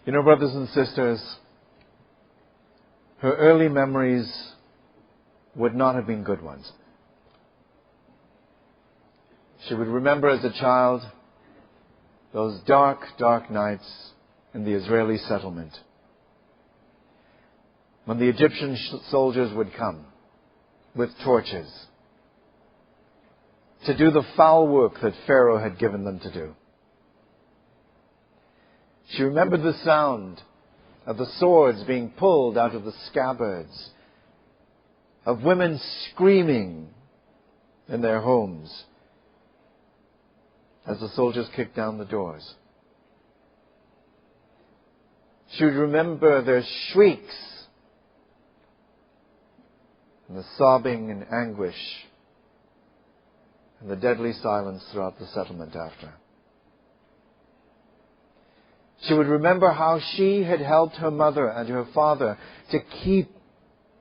You know, brothers and sisters, her early memories would not have been good ones. She would remember as a child those dark, dark nights in the Israeli settlement when the Egyptian soldiers would come with torches to do the foul work that Pharaoh had given them to do. She remembered the sound of the swords being pulled out of the scabbards, of women screaming in their homes as the soldiers kicked down the doors. She would remember their shrieks and the sobbing and anguish and the deadly silence throughout the settlement after. She would remember how she had helped her mother and her father to keep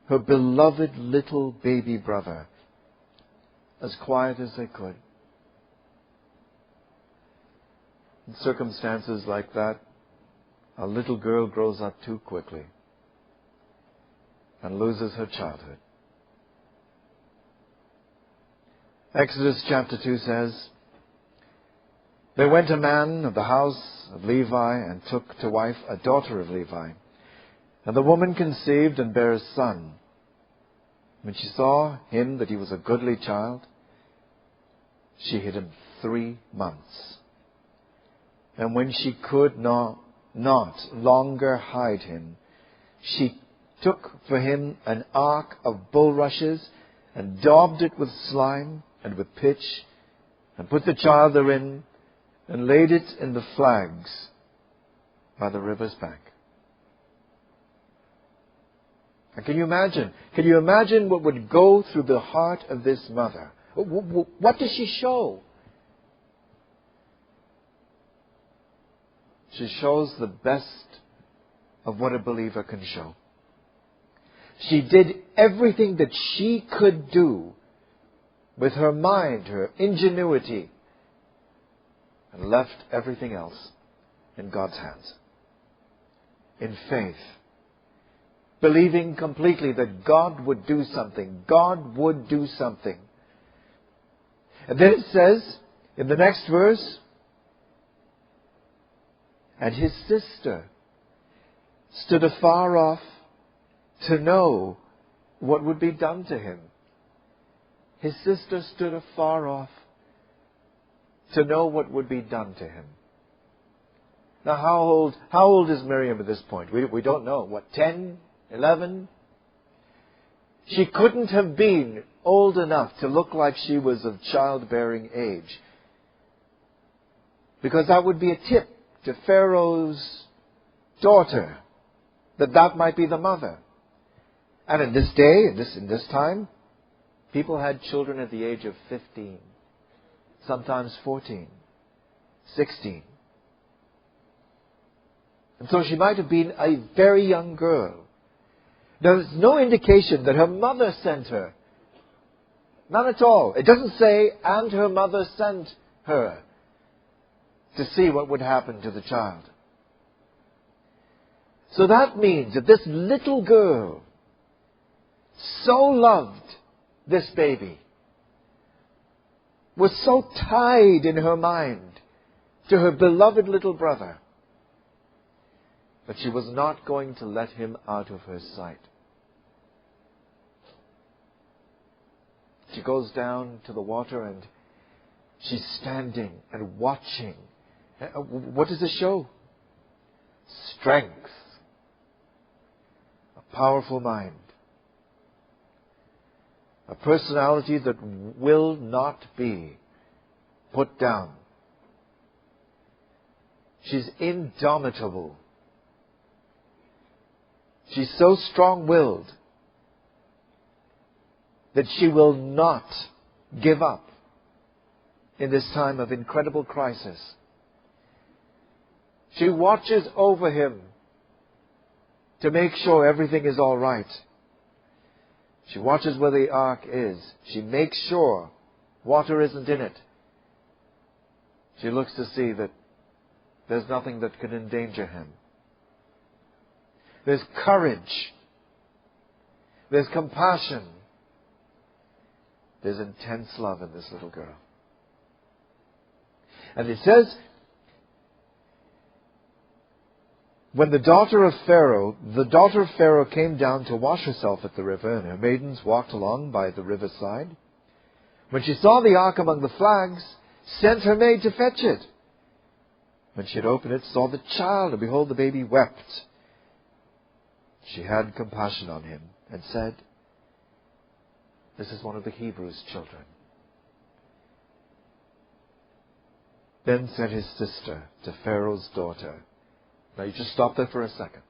her beloved little baby brother as quiet as they could. In circumstances like that, a little girl grows up too quickly and loses her childhood. Exodus chapter 2 says, "There went a man of the house of Levi and took to wife a daughter of Levi. And the woman conceived and bare a son. When she saw him that he was a goodly child, she hid him 3 months. And when she could not longer hide him, she took for him an ark of bulrushes and daubed it with slime and with pitch, and put the child therein, and laid it in the flags by the river's bank." And can you imagine? Can you imagine what would go through the heart of this mother? What does she show? She shows the best of what a believer can show. She did everything that she could do with her mind, her ingenuity, and left everything else in God's hands. In faith. Believing completely that God would do something. God would do something. And then it says, in the next verse, "And his sister stood afar off to know what would be done to him." His sister stood afar off to know what would be done to him. Now how old is Miriam at this point? We don't know. What, 10? 11? She couldn't have been old enough to look like she was of childbearing age, because that would be a tip to Pharaoh's daughter that might be the mother. And in this day, in this time, people had children at the age of 15, sometimes 14, 16. And so she might have been a very young girl. There's no indication that her mother sent her. None at all. It doesn't say, "and her mother sent her," to see what would happen to the child. So that means that this little girl so loved this baby, was so tied in her mind to her beloved little brother, that she was not going to let him out of her sight. She goes down to the water and she's standing and watching. What does it show? Strength. A powerful mind. A personality that will not be put down. She's indomitable. She's so strong-willed that she will not give up in this time of incredible crisis. She watches over him to make sure everything is all right. She watches where the ark is. She makes sure water isn't in it. She looks to see that there's nothing that can endanger him. There's courage. There's compassion. There's intense love in this little girl. And it says, when the daughter of Pharaoh came down to wash herself at the river, and her maidens walked along by the riverside. When she saw the ark among the flags, sent her maid to fetch it. When she had opened it, saw the child, and behold, the baby wept. She had compassion on him, and said, this is one of the Hebrews' children. Then said his sister to Pharaoh's daughter, now you just stop there for a second.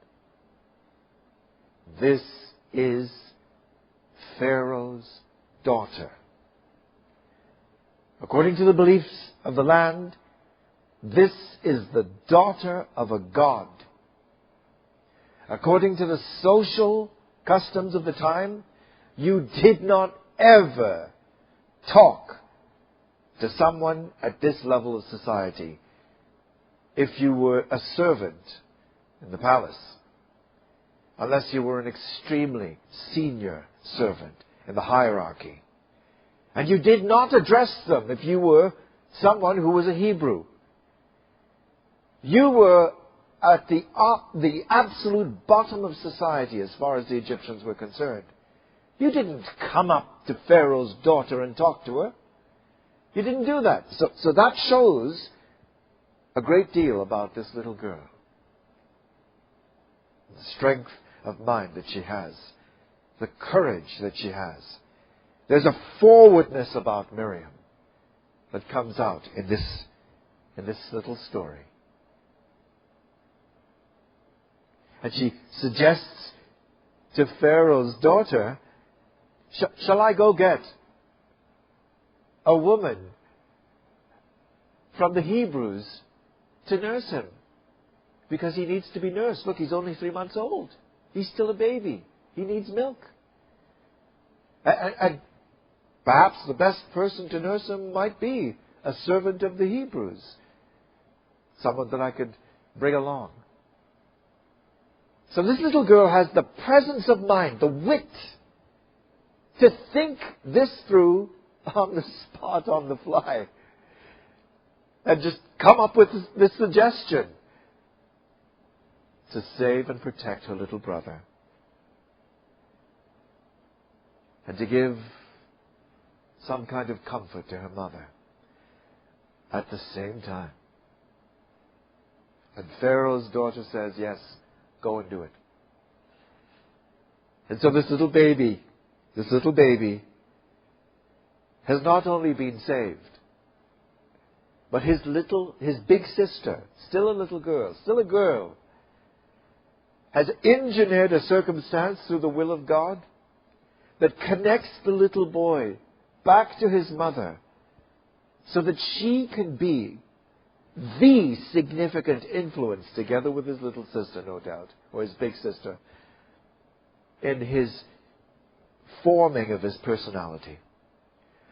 This is Pharaoh's daughter. According to the beliefs of the land, this is the daughter of a god. According to the social customs of the time, you did not ever talk to someone at this level of society if you were a servant in the palace, unless you were an extremely senior servant in the hierarchy. And you did not address them if you were someone who was a Hebrew. You were at the absolute bottom of society as far as the Egyptians were concerned. You didn't come up to Pharaoh's daughter and talk to her. You didn't do that. So that shows a great deal about this little girl. The strength of mind that she has. The courage that she has. There's a forwardness about Miriam that comes out in this little story. And she suggests to Pharaoh's daughter, shall I go get a woman from the Hebrews to nurse him? Because he needs to be nursed. Look, he's only 3 months old. He's still a baby. He needs milk. And perhaps the best person to nurse him might be a servant of the Hebrews. Someone that I could bring along. So this little girl has the presence of mind, the wit, to think this through on the spot, on the fly. And just come up with this suggestion to save and protect her little brother. And to give some kind of comfort to her mother at the same time. And Pharaoh's daughter says, yes, go and do it. And so this little baby has not only been saved, but his big sister, still a little girl, still a girl, has engineered a circumstance through the will of God that connects the little boy back to his mother so that she can be the significant influence, together with his little sister, no doubt, or his big sister, in his forming of his personality.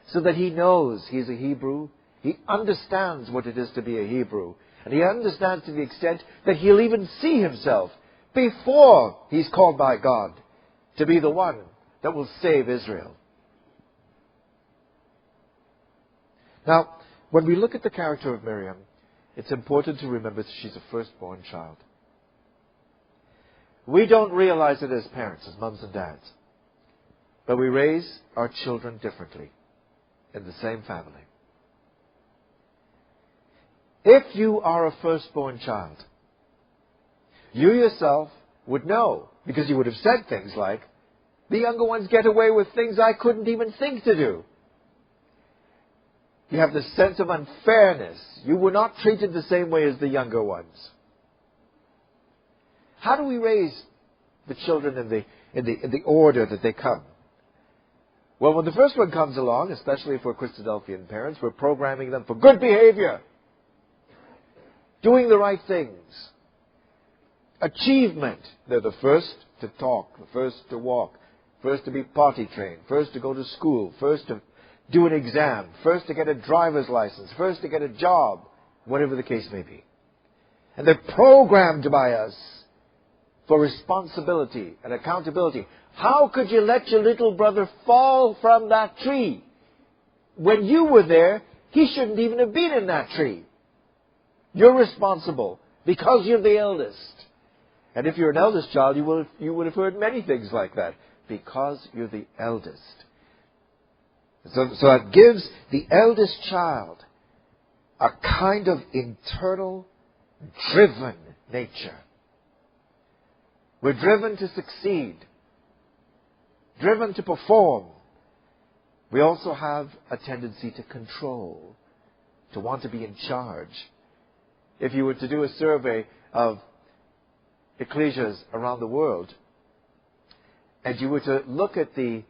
So that he knows he's a Hebrew, he understands what it is to be a Hebrew, and he understands to the extent that he'll even see himself before he's called by God to be the one that will save Israel. Now, when we look at the character of Miriam, it's important to remember that she's a firstborn child. We don't realize it as parents, as mums and dads. But we raise our children differently in the same family. If you are a firstborn child, you yourself would know, because you would have said things like, the younger ones get away with things I couldn't even think to do. You have this sense of unfairness. You were not treated the same way as the younger ones. How do we raise the children in the order that they come? Well, when the first one comes along, especially if we're Christadelphian parents, we're programming them for good behavior, doing the right things, achievement. They're the first to talk, the first to walk, first to be potty trained, first to go to school, first to do an exam, first to get a driver's license, first to get a job, whatever the case may be. And they're programmed by us for responsibility and accountability. How could you let your little brother fall from that tree? When you were there, he shouldn't even have been in that tree. You're responsible because you're the eldest. And if you're an eldest child, you would have heard many things like that. Because you're the eldest. So it gives the eldest child a kind of internal, driven nature. We're driven to succeed, driven to perform. We also have a tendency to control, to want to be in charge. If you were to do a survey of ecclesias around the world, and you were to look at the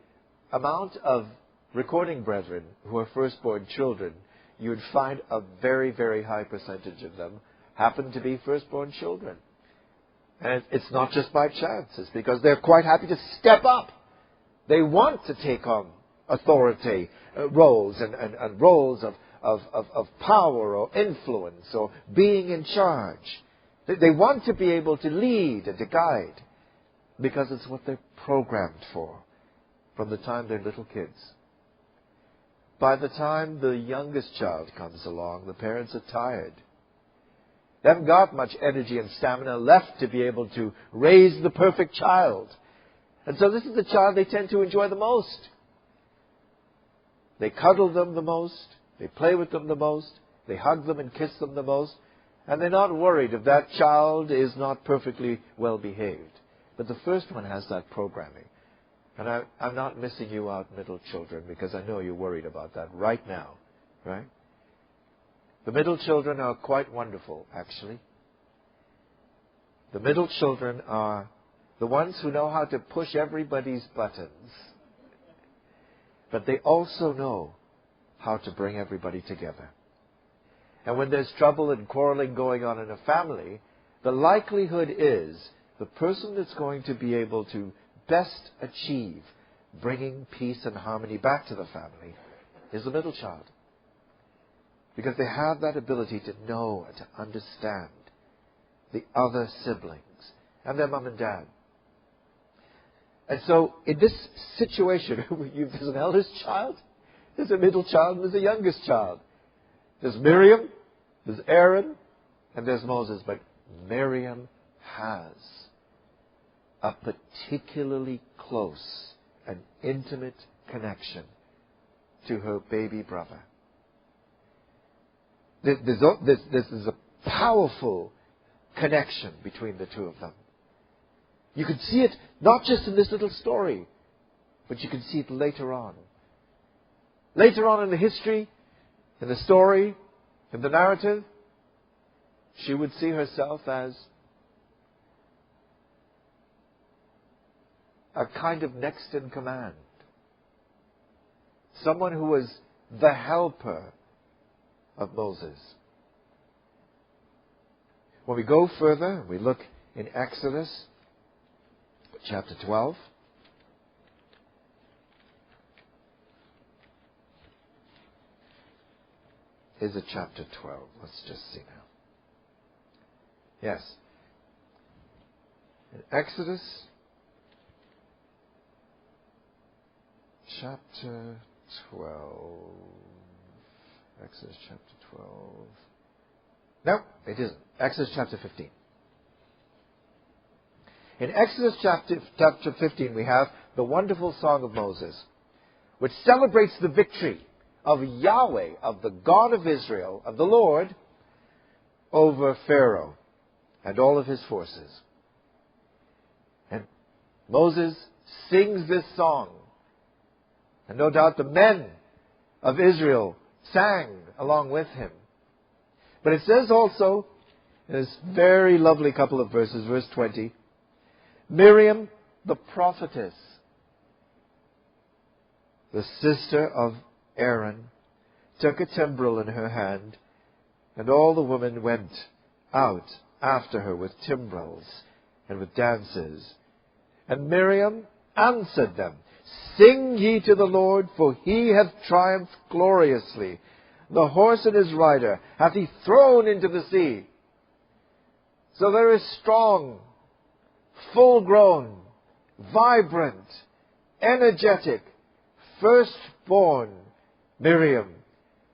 amount of recording brethren who are firstborn children, you would find a very, very high percentage of them happen to be firstborn children. And it's not just by chance. It's because they're quite happy to step up. They want to take on authority roles and roles of power or influence or being in charge. They want to be able to lead and to guide because it's what they're programmed for from the time they're little kids. By the time the youngest child comes along, the parents are tired. They haven't got much energy and stamina left to be able to raise the perfect child. And so this is the child they tend to enjoy the most. They cuddle them the most. They play with them the most. They hug them and kiss them the most. And they're not worried if that child is not perfectly well behaved. But the first one has that programming. And I'm not missing you out, middle children, because I know you're worried about that right now. Right? The middle children are quite wonderful, actually. The middle children are the ones who know how to push everybody's buttons. But they also know how to bring everybody together. And when there's trouble and quarreling going on in a family, the likelihood is the person that's going to be able to best achieve bringing peace and harmony back to the family is the middle child. Because they have that ability to know and to understand the other siblings and their mom and dad. And so in this situation, there's an eldest child, there's a middle child, and there's a youngest child. There's Miriam, there's Aaron, and there's Moses. But Miriam has a particularly close and intimate connection to her baby brother. This is a powerful connection between the two of them. You can see it not just in this little story, but you can see it later on. Later on in the history, in the story, in the narrative, she would see herself as a kind of next in command. Someone who was the helper of Moses. When we go further, we look in Exodus chapter 12. Is it chapter 12? Let's just see now. Yes. In Exodus chapter 12. Exodus chapter 12. No, it isn't. Exodus chapter 15. In Exodus chapter 15, we have the wonderful song of Moses, which celebrates the victory of Yahweh, of the God of Israel, of the Lord, over Pharaoh and all of his forces. And Moses sings this song. And no doubt the men of Israel sang along with him. But it says also, in this very lovely couple of verses, verse 20, Miriam, the prophetess, the sister of Aaron, took a timbrel in her hand, and all the women went out after her with timbrels and with dances. And Miriam answered them, Sing ye to the Lord, for he hath triumphed gloriously. The horse and his rider hath he thrown into the sea. So there is strong, full-grown, vibrant, energetic, firstborn Miriam,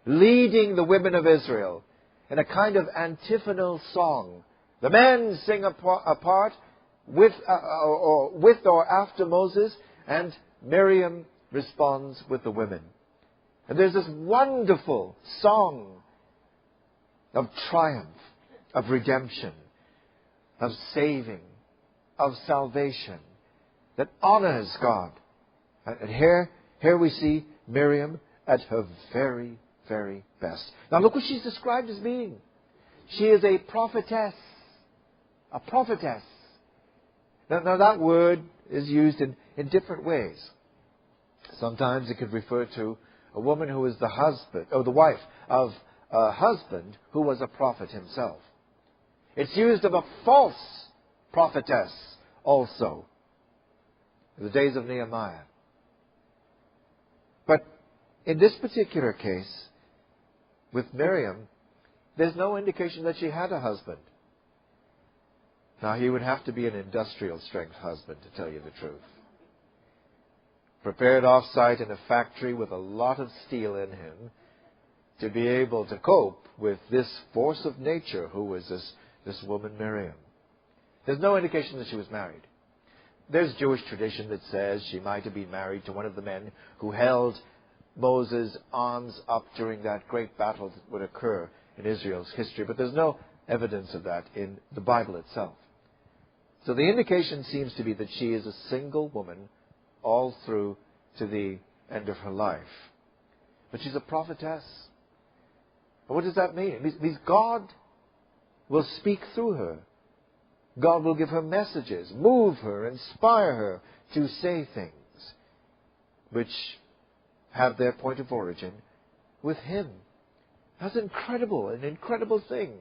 leading the women of Israel in a kind of antiphonal song. The men sing apart with or after Moses, and Miriam responds with the women. And there's this wonderful song of triumph, of redemption, of saving, of salvation that honors God. And here we see Miriam at her very, very best. Now look what she's described as being. She is a prophetess. A prophetess. Now that word is used in different ways. Sometimes it could refer to a woman who is the husband, or the wife of a husband who was a prophet himself. It's used of a false prophetess also, in the days of Nehemiah. But in this particular case, with Miriam, there's no indication that she had a husband. Now, he would have to be an industrial strength husband, to tell you the truth. Prepared off-site in a factory with a lot of steel in him to be able to cope with this force of nature who was this woman Miriam. There's no indication that she was married. There's Jewish tradition that says she might have been married to one of the men who held Moses' arms up during that great battle that would occur in Israel's history, but there's no evidence of that in the Bible itself. So the indication seems to be that she is a single woman all through to the end of her life. But she's a prophetess. And what does that mean? It means God will speak through her. God will give her messages, move her, inspire her to say things which have their point of origin with Him. That's incredible, an incredible thing.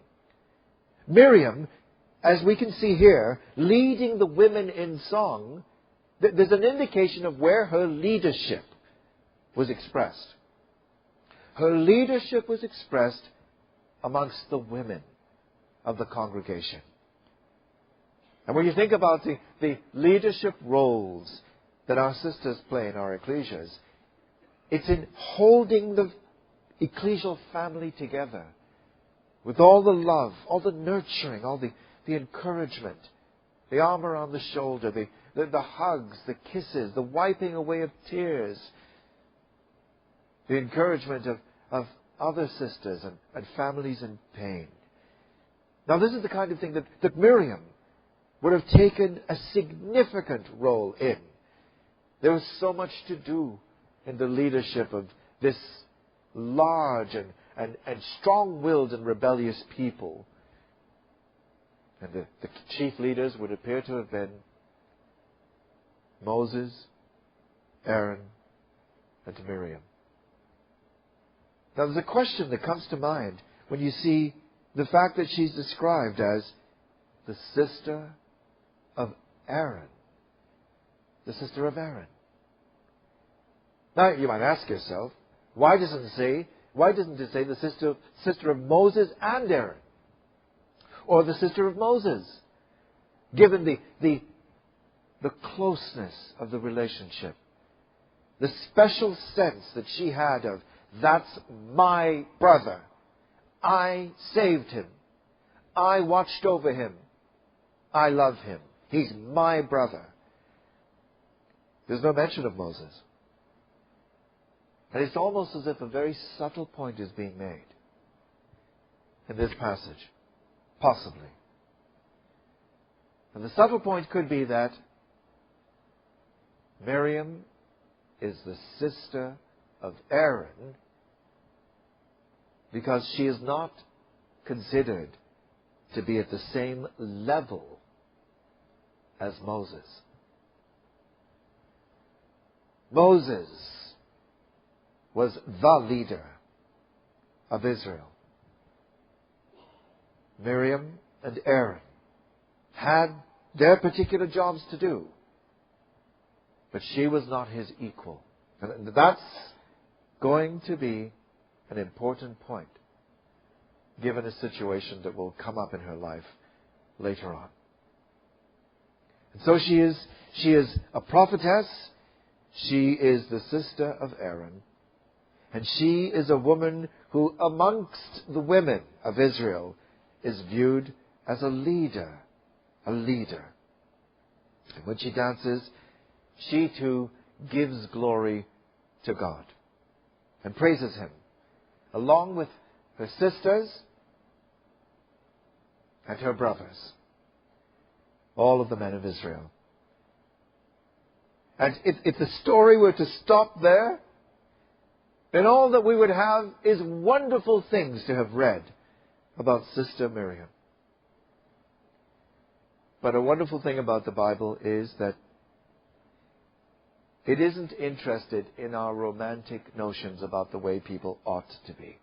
Miriam, as we can see here, leading the women in song, there's an indication of where her leadership was expressed. Her leadership was expressed amongst the women of the congregation. And when you think about the leadership roles that our sisters play in our ecclesias, it's in holding the ecclesial family together with all the love, all the nurturing, all the encouragement, the arm around the shoulder, the hugs, the kisses, the wiping away of tears, the encouragement of other sisters and families in pain. Now this is the kind of thing that Miriam would have taken a significant role in. There was so much to do in the leadership of this large and strong-willed and rebellious people. And the chief leaders would appear to have been Moses, Aaron, and Miriam. Now there's a question that comes to mind when you see the fact that she's described as the sister of Aaron. The sister of Aaron. Now you might ask yourself, why doesn't it say the sister of Moses and Aaron? Or the sister of Moses? Given the closeness of the relationship. The special sense that she had of, that's my brother. I saved him. I watched over him. I love him. He's my brother. There's no mention of Moses. And it's almost as if a very subtle point is being made in this passage. Possibly. And the subtle point could be that Miriam is the sister of Aaron because she is not considered to be at the same level as Moses. Moses was the leader of Israel. Miriam and Aaron had their particular jobs to do, but she was not his equal. And that's going to be an important point, given a situation that will come up in her life later on. And so she is a prophetess. She is the sister of Aaron. And she is a woman who, amongst the women of Israel, is viewed as a leader. A leader. And when she dances, she too gives glory to God and praises Him, along with her sisters and her brothers, all of the men of Israel. And if the story were to stop there, then all that we would have is wonderful things to have read about Sister Miriam. But a wonderful thing about the Bible is that it isn't interested in our romantic notions about the way people ought to be.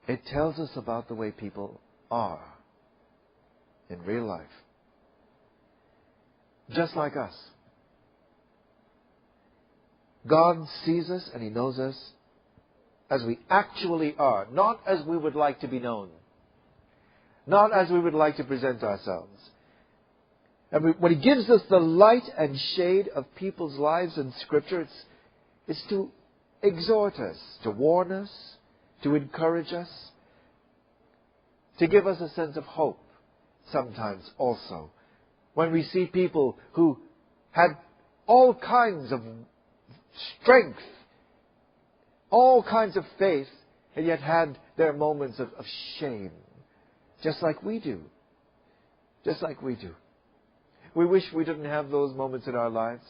It tells us about the way people are in real life. Just like us. God sees us and He knows us as we actually are, not as we would like to be known, not as we would like to present ourselves. And when He gives us the light and shade of people's lives in Scripture, it's to exhort us, to warn us, to encourage us, to give us a sense of hope sometimes also. When we see people who had all kinds of strength, all kinds of faith, and yet had their moments of shame, just like we do. Just like we do. We wish we didn't have those moments in our lives.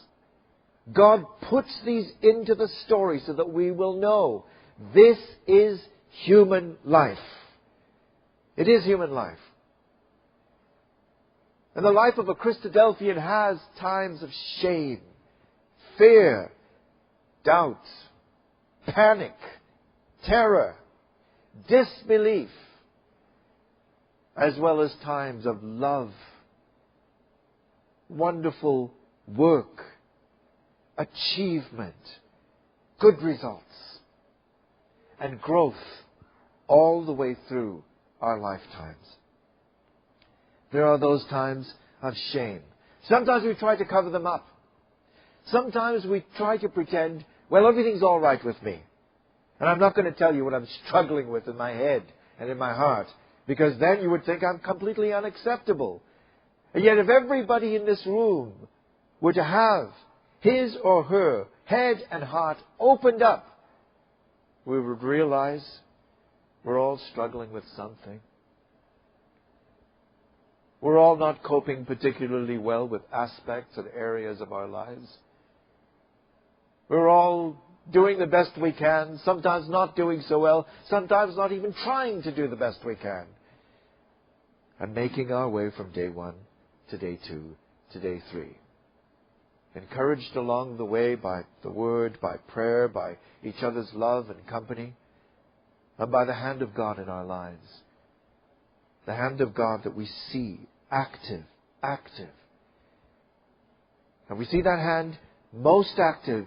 God puts these into the story so that we will know this is human life. It is human life. And the life of a Christadelphian has times of shame, fear, doubt, panic, terror, disbelief, as well as times of love, wonderful work, achievement, good results, and growth all the way through our lifetimes. There are those times of shame. Sometimes we try to cover them up. Sometimes we try to pretend, well, everything's all right with me. And I'm not going to tell you what I'm struggling with in my head and in my heart, because then you would think I'm completely unacceptable. And yet if everybody in this room were to have his or her head and heart opened up, we would realize we're all struggling with something. We're all not coping particularly well with aspects and areas of our lives. We're all doing the best we can, sometimes not doing so well, sometimes not even trying to do the best we can. And making our way from day 1 to day 2 to day 3. Encouraged along the way by the Word, by prayer, by each other's love and company, and by the hand of God in our lives. The hand of God that we see active. And we see that hand most active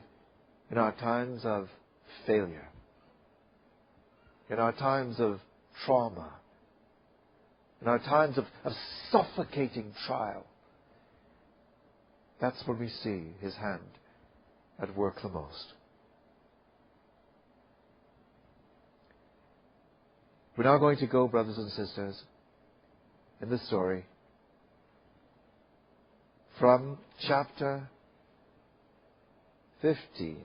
in our times of failure, in our times of trauma, in our times of suffocating trial. That's when we see His hand at work the most. We're now going to go, brothers and sisters, in this story from chapter 15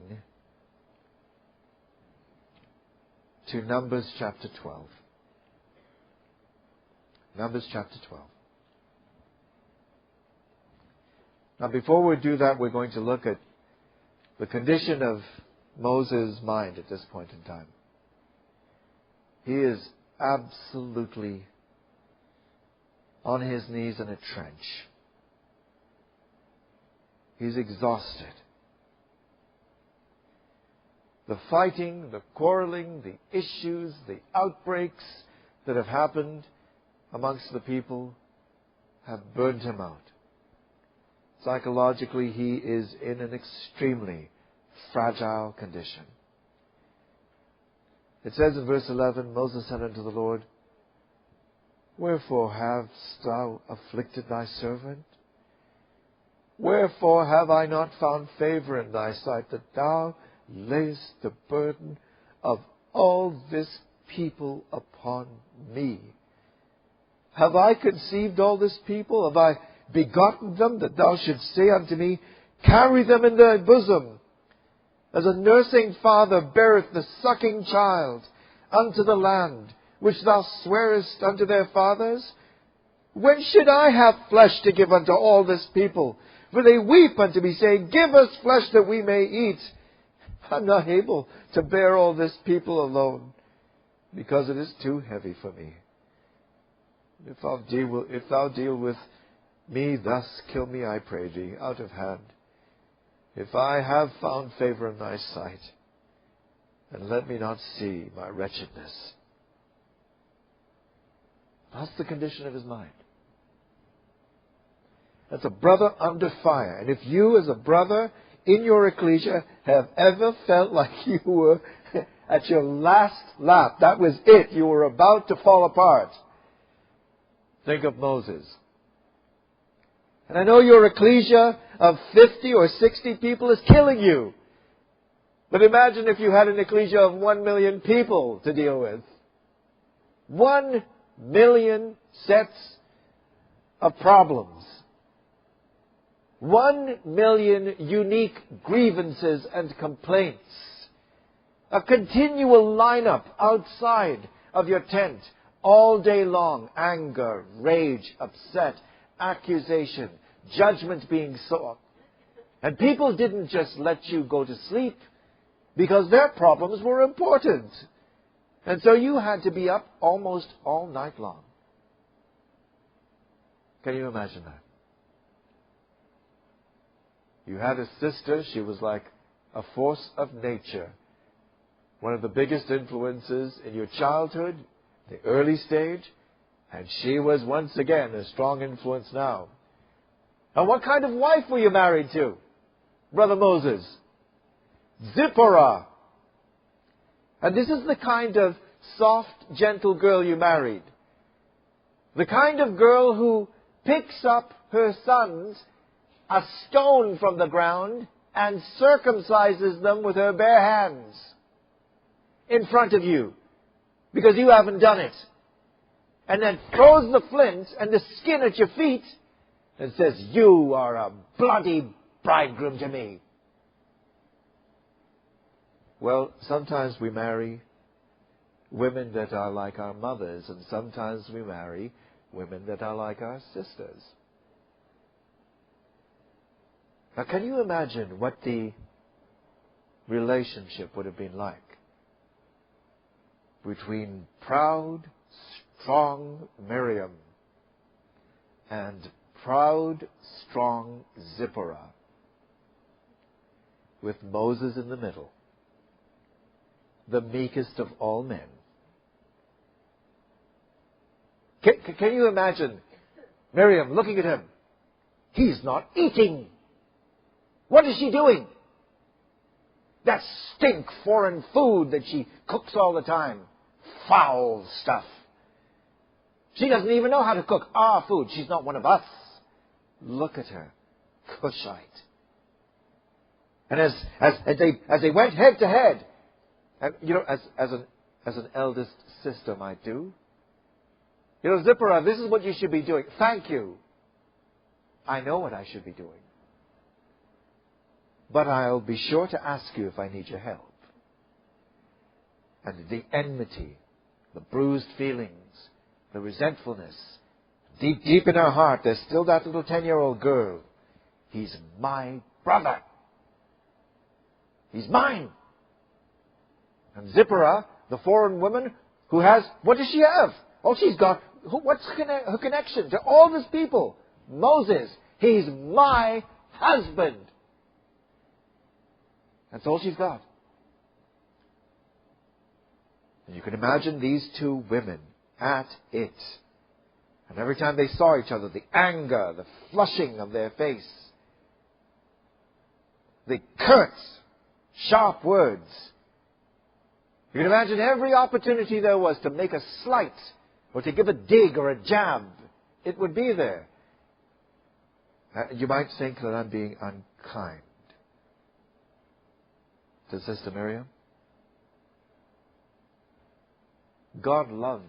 to Numbers chapter 12. Numbers chapter 12. Now before we do that, we're going to look at the condition of Moses' mind at this point in time. He is absolutely on his knees in a trench. He's exhausted. The fighting, the quarreling, the issues, the outbreaks that have happened amongst the people have burned him out. Psychologically, he is in an extremely fragile condition. It says in verse 11, Moses said unto the Lord, Wherefore hast thou afflicted thy servant? Wherefore have I not found favor in thy sight, that thou layest the burden of all this people upon me? Have I conceived all this people? Have I begotten them, that thou shouldst say unto me, carry them in thy bosom, as a nursing father beareth the sucking child unto the land, which thou swarest unto their fathers? When should I have flesh to give unto all this people? For they weep unto me, saying, give us flesh that we may eat. I'm not able to bear all this people alone, because it is too heavy for me. If thou deal with me thus, kill me, I pray thee, out of hand. If I have found favor in thy sight, and let me not see my wretchedness. That's the condition of his mind. That's a brother under fire. And if you as a brother in your ecclesia have ever felt like you were at your last lap, that was it, you were about to fall apart, think of Moses. And I know your ecclesia of 50 or 60 people is killing you. But imagine if you had an ecclesia of 1 million people to deal with. 1 million sets of problems. 1 million unique grievances and complaints. A continual lineup outside of your tent all day long. Anger, rage, upset, accusation, judgment being sought. And people didn't just let you go to sleep because their problems were important. And so you had to be up almost all night long. Can you imagine that? You had a sister, she was like a force of nature. One of the biggest influences in your childhood, the early stage, and she was once again a strong influence now. And what kind of wife were you married to, Brother Moses? Zipporah. And this is the kind of soft, gentle girl you married. The kind of girl who picks up her sons a stone from the ground and circumcises them with her bare hands in front of you because you haven't done it. And then throws the flint and the skin at your feet and says, you are a bloody bridegroom to me. Well, sometimes we marry women that are like our mothers, and sometimes we marry women that are like our sisters. Now, can you imagine what the relationship would have been like between proud, strong Miriam and proud, strong Zipporah, with Moses in the middle, the meekest of all men? Can you imagine Miriam looking at him? He's not eating. What is she doing? That stink foreign food that she cooks all the time. Foul stuff. She doesn't even know how to cook our food. She's not one of us. Look at her. Cushite. And as they went head to head, and as an eldest sister might do, Zipporah, this is what you should be doing. Thank you. I know what I should be doing. But I'll be sure to ask you if I need your help. And the enmity, the bruised feelings, the resentfulness, deep in her heart, there's still that little 10-year-old girl. He's my brother. He's mine. And Zipporah, the foreign woman, who has, what does she have? Oh, she's got, what's her connection to all these people? Moses. He's my husband. That's all she's got. And you can imagine these two women at it. And every time they saw each other, the anger, the flushing of their face, the curt, sharp words. You can imagine every opportunity there was to make a slight or to give a dig or a jab, it would be there. You might think that I'm being unkind to Sister Miriam. God loved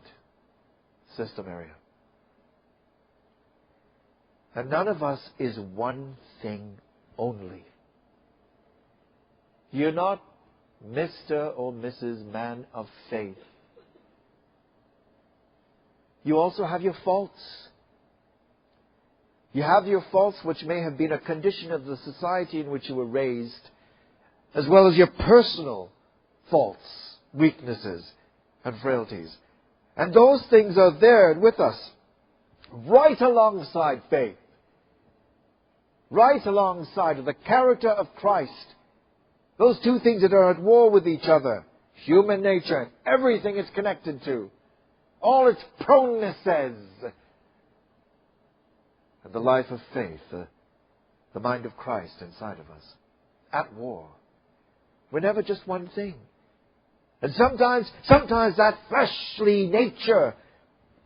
Sister Miriam. And none of us is one thing only. You're not Mr. or Mrs. Man of Faith. You also have your faults. You have your faults which may have been a condition of the society in which you were raised, as well as your personal faults, weaknesses, and frailties. And those things are there with us, right alongside faith, right alongside of the character of Christ. Those two things that are at war with each other, human nature and everything it's connected to, all its pronenesses, and the life of faith, the mind of Christ inside of us, at war. We're never just one thing. And sometimes that fleshly nature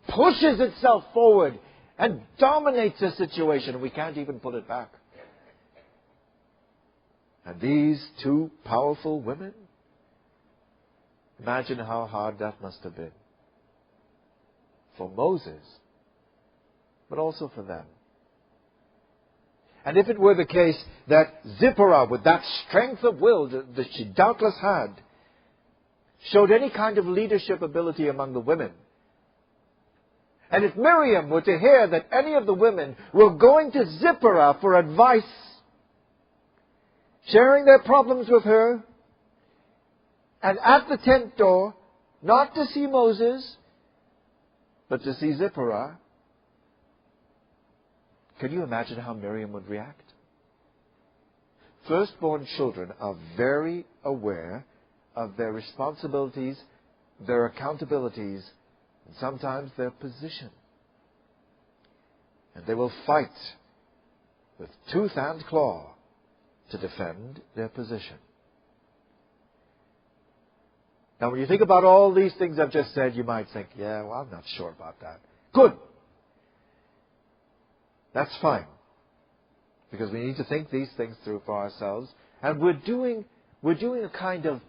pushes itself forward and dominates a situation, and we can't even pull it back. And these two powerful women, imagine how hard that must have been for Moses, but also for them. And if it were the case that Zipporah, with that strength of will that she doubtless had, showed any kind of leadership ability among the women, and if Miriam were to hear that any of the women were going to Zipporah for advice, sharing their problems with her, and at the tent door, not to see Moses, but to see Zipporah, can you imagine how Miriam would react? Firstborn children are very aware of their responsibilities, their accountabilities, and sometimes their position. And they will fight with tooth and claw to defend their position. Now, when you think about all these things I've just said, you might think, yeah, well, I'm not sure about that. Good. That's fine. Because we need to think these things through for ourselves. And we're doing a kind of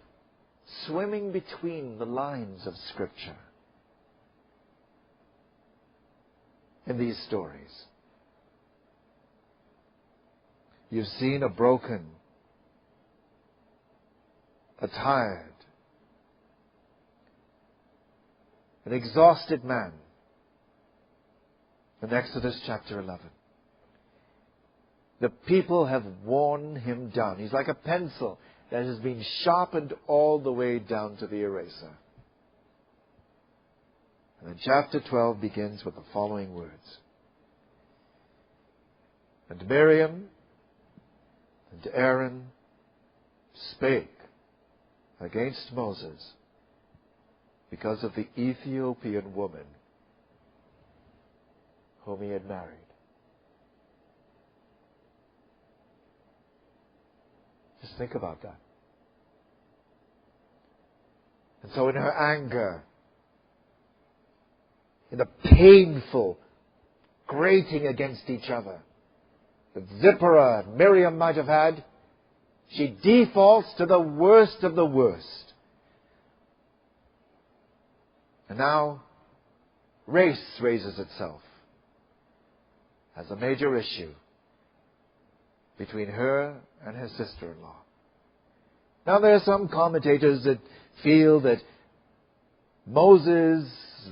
swimming between the lines of Scripture in these stories. You've seen a broken, a tired, an exhausted man in Exodus chapter 11. The people have worn him down. He's like a pencil that has been sharpened all the way down to the eraser. And then chapter 12 begins with the following words. And Miriam and Aaron spake against Moses because of the Ethiopian woman whom he had married. Just think about that. And so in her anger, in the painful grating against each other that Zipporah and Miriam might have had, she defaults to the worst of the worst. And now, race raises itself as a major issue between her and her sister-in-law. Now, there are some commentators that feel that Moses'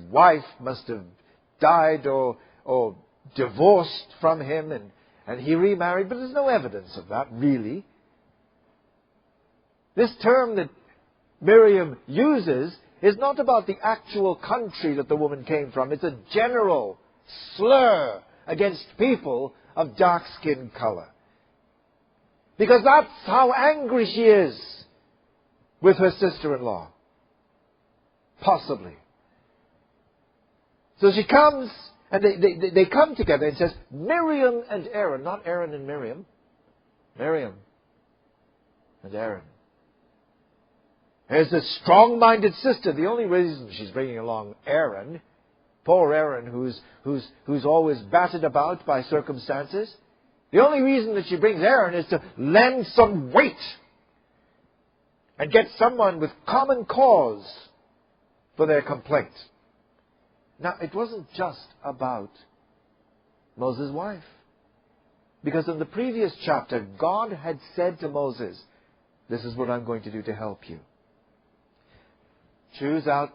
wife must have died or divorced from him and he remarried, but there's no evidence of that, really. This term that Miriam uses is not about the actual country that the woman came from. It's a general slur against people of dark skin color. Because that's how angry she is with her sister-in-law. Possibly. So she comes, and they come together and says, Miriam and Aaron, not Aaron and Miriam. Miriam and Aaron. There's this strong-minded sister. The only reason she's bringing along Aaron, poor Aaron who's always battered about by circumstances. The only reason that she brings Aaron is to lend some weight and get someone with common cause for their complaint. Now, it wasn't just about Moses' wife. Because in the previous chapter, God had said to Moses, this is what I'm going to do to help you. Choose out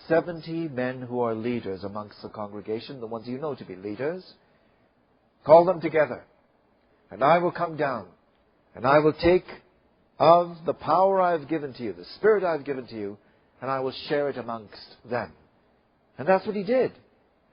70 men who are leaders amongst the congregation, the ones you know to be leaders. Call them together. And I will come down. And I will take of the power I have given to you, the Spirit I have given to you, and I will share it amongst them. And that's what he did.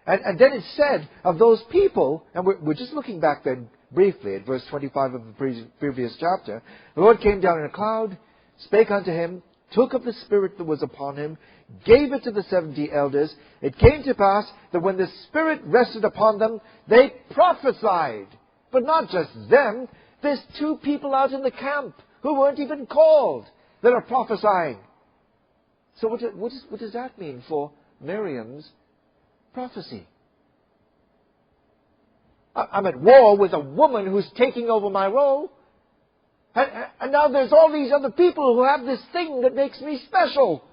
And then it said of those people, and we're just looking back then briefly at verse 25 of the previous chapter, the Lord came down in a cloud, spake unto him, took of the Spirit that was upon him, gave it to the 70 elders. It came to pass that when the Spirit rested upon them, they prophesied. But not just them. There's 2 people out in the camp who weren't even called that are prophesying. So what does that mean for Miriam's prophecy? I'm at war with a woman who's taking over my role. And now there's all these other people who have this thing that makes me special.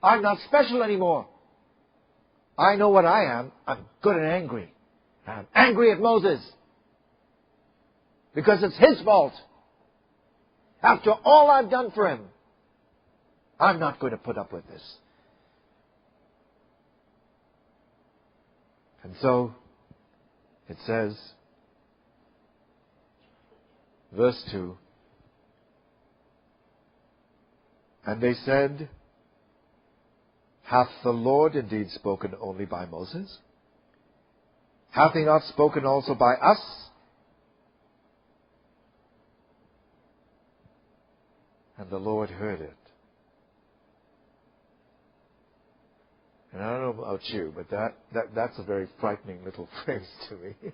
I'm not special anymore. I know what I am. I'm good and angry. I'm angry at Moses. Because it's his fault. After all I've done for him, I'm not going to put up with this. And so, it says, verse 2, and they said, hath the Lord indeed spoken only by Moses? Hath he not spoken also by us? And the Lord heard it. And I don't know about you, but that's a very frightening little phrase to me.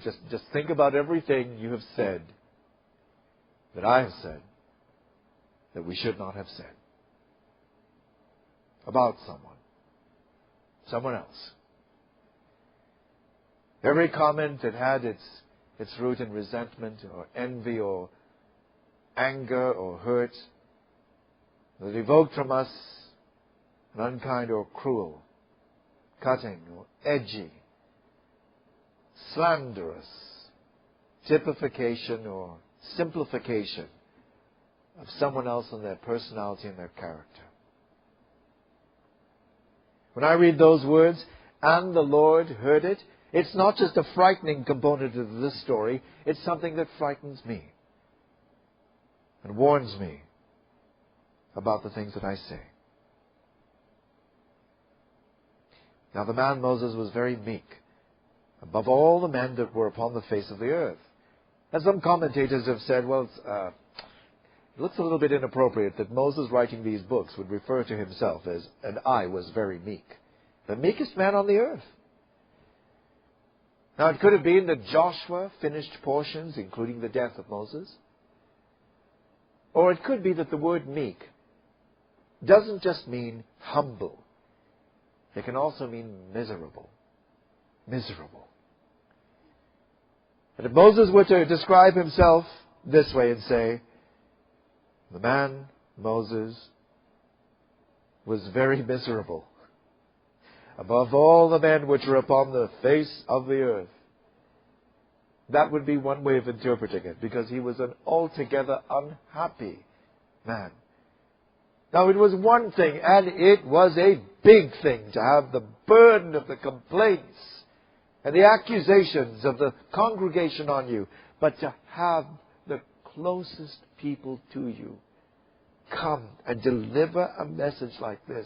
Just think about everything you have said, that I have said, that we should not have said about someone else. Every comment that had its root in resentment or envy or anger or hurt, that evoked from us an unkind or cruel, cutting or edgy, slanderous typification or simplification of someone else and their personality and their character. When I read those words, and the Lord heard it, it's not just a frightening component of this story, it's something that frightens me and warns me about the things that I say. Now the man Moses was very meek, above all the men that were upon the face of the earth. And some commentators have said, well, it looks a little bit inappropriate that Moses writing these books would refer to himself as, and I was very meek. The meekest man on the earth. Now it could have been that Joshua finished portions, including the death of Moses. Or it could be that the word meek doesn't just mean humble. It can also mean miserable. Miserable. And if Moses were to describe himself this way and say, the man, Moses, was very miserable, above all the men which were upon the face of the earth. That would be one way of interpreting it, because he was an altogether unhappy man. Now, it was one thing, and it was a big thing, to have the burden of the complaints and the accusations of the congregation on you, but to have the closest people to you come and deliver a message like this.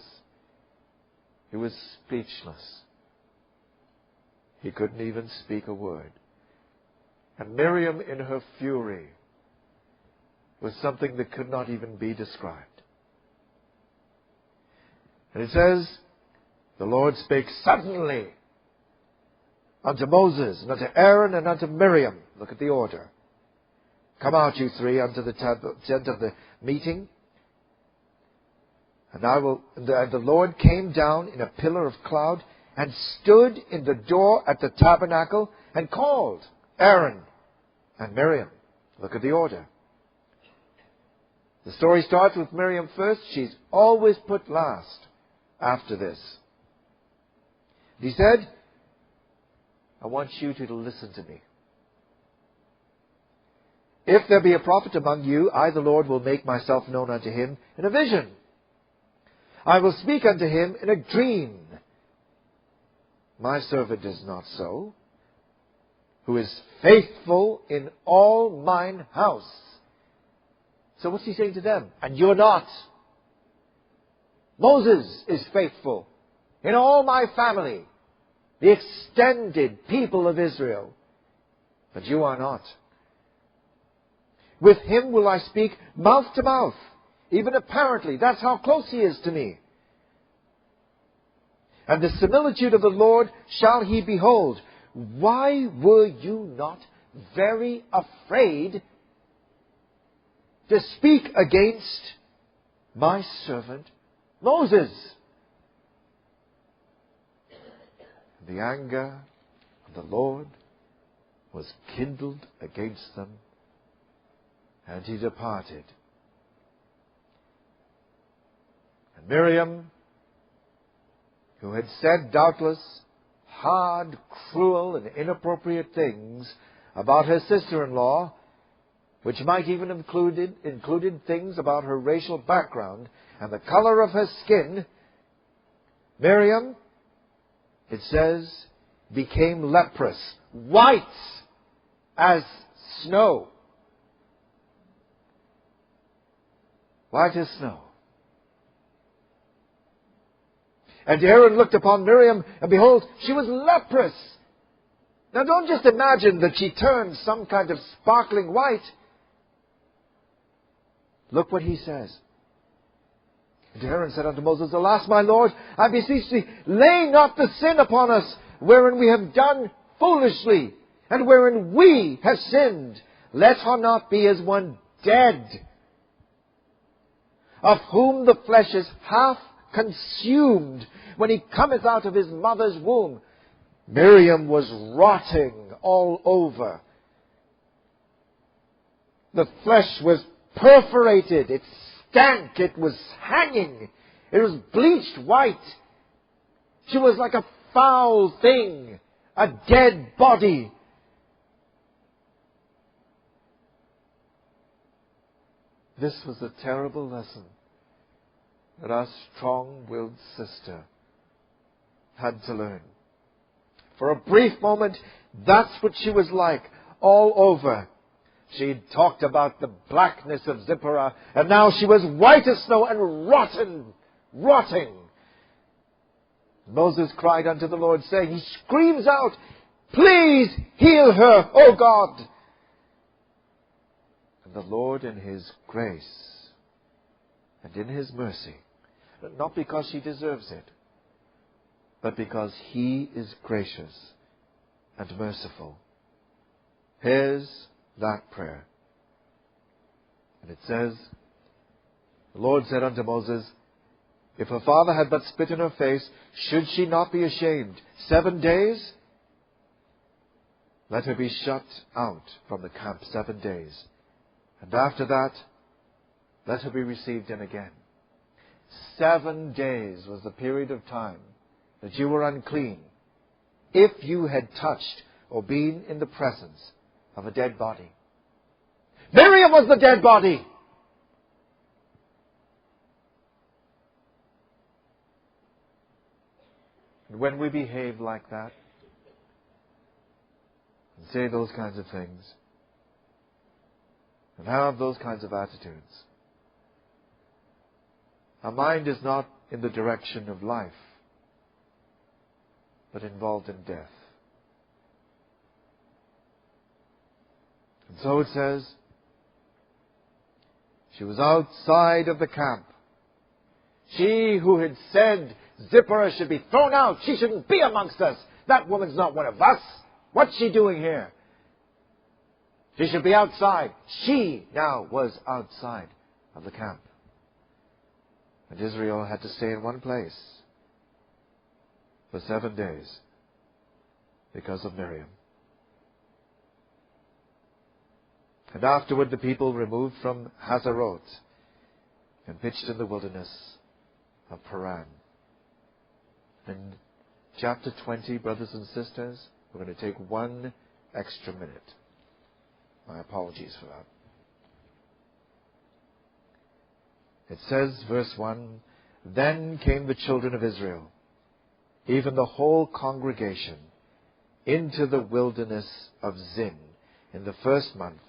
He was speechless. He couldn't even speak a word. And Miriam, in her fury, was something that could not even be described. And it says, the Lord spake suddenly unto Moses, and unto Aaron, and unto Miriam. Look at the order. Come out, you three, unto the tent of the meeting. And the Lord came down in a pillar of cloud and stood in the door at the tabernacle and called Aaron and Miriam. Look at the order. The story starts with Miriam first. She's always put last after this. He said, I want you to listen to me. If there be a prophet among you, I, the Lord, will make myself known unto him in a vision. I will speak unto him in a dream. My servant is not so, who is faithful in all mine house. So what's he saying to them? And you're not. Moses is faithful in all my family, the extended people of Israel, but you are not. With him will I speak mouth to mouth, even apparently. That's how close he is to me. And the similitude of the Lord shall he behold. Why were you not very afraid to speak against my servant Moses? The anger of the Lord was kindled against them, and he departed. And Miriam, who had said doubtless hard, cruel, and inappropriate things about her sister-in-law, which might even have included things about her racial background and the color of her skin, Miriam, it says, became leprous, white as snow. White as snow. And Aaron looked upon Miriam, and behold, she was leprous. Now don't just imagine that she turned some kind of sparkling white. Look what he says. And Aaron said unto Moses, Alas, my Lord, I beseech thee, lay not the sin upon us, wherein we have done foolishly, and wherein we have sinned. Let her not be as one dead, of whom the flesh is half consumed when he cometh out of his mother's womb. Miriam was rotting all over. The flesh was perforated. It stank. It was hanging. It was bleached white. She was like a foul thing, a dead body. This was a terrible lesson that our strong-willed sister had to learn. For a brief moment, that's what she was like, all over. She'd talked about the blackness of Zipporah, and now she was white as snow and rotting. Moses cried unto the Lord, saying, he screams out, Please heal her, O God. And the Lord in his grace and in his mercy, not because she deserves it, but because he is gracious and merciful. Here's that prayer. And it says, the Lord said unto Moses, If her father had but spit in her face, should she not be ashamed? 7 days? Let her be shut out from the camp 7 days. And after that, let her be received in again. 7 days was the period of time that you were unclean if you had touched or been in the presence of a dead body. Miriam was the dead body. And when we behave like that and say those kinds of things and have those kinds of attitudes, our mind is not in the direction of life, but involved in death. And so it says, she was outside of the camp. She who had said Zipporah should be thrown out, she shouldn't be amongst us. That woman's not one of us. What's she doing here? She should be outside. She now was outside of the camp. And Israel had to stay in one place for 7 days because of Miriam. And afterward the people removed from Hazeroth and pitched in the wilderness of Paran. In chapter 20, brothers and sisters, we're going to take 1 extra minute. My apologies for that. It says, verse 1, Then came the children of Israel, even the whole congregation, into the wilderness of Zin in the 1st month,